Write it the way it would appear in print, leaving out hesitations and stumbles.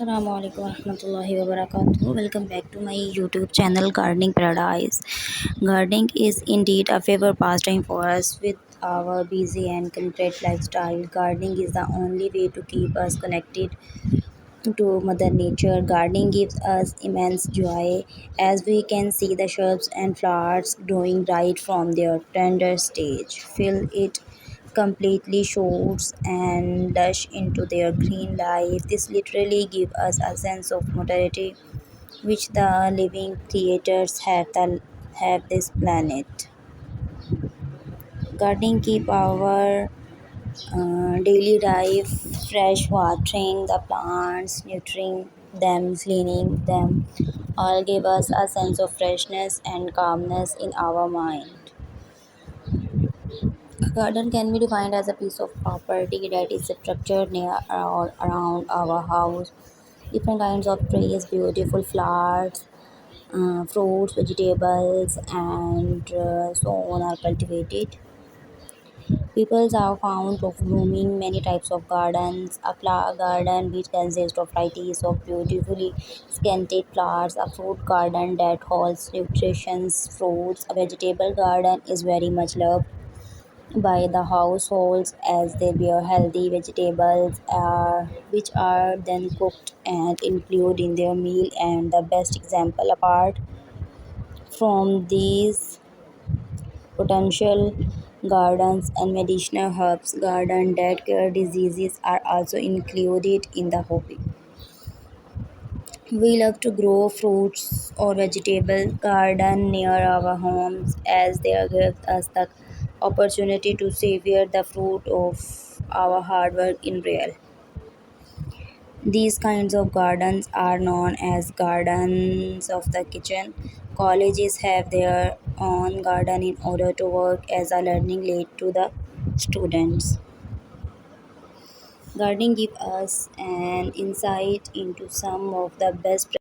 Assalamu alaikum warahmatullahi wabarakatuh. Welcome back to my YouTube channel Gardening Paradise. Gardening is indeed a favorite pastime for us with our busy and concrete lifestyle. Gardening is the only way to keep us connected to Mother Nature. Gardening gives us immense joy as we can see the shrubs and flowers growing right from their tender stage. Feel it completely shoots and dash into their green life. This literally gives us a sense of mortality which the living creators have this planet. Gardening keep our daily life fresh, watering the plants, nurturing them, cleaning them, all give us a sense of freshness and calmness in our mind. A garden can be defined as a piece of property that is structured near or around our house. Different kinds of trees, beautiful flowers, fruits, vegetables, and so on are cultivated. People have found of blooming many types of gardens. A flower garden which consists of varieties of beautifully scented flowers. A fruit garden that holds nutritious fruits. A vegetable garden is very much loved by the households as they bear healthy vegetables which are then cooked and included in their meal. And the best example apart from these potential gardens and medicinal herbs garden that cure diseases are also included in the hobby. We love to grow fruits or vegetable garden near our homes as they give us the opportunity to savor the fruit of our hard work in real. These kinds of gardens are known as gardens of the kitchen. Colleges have their own garden in order to work as a learning aid to the students. Gardening gives us an insight into some of the best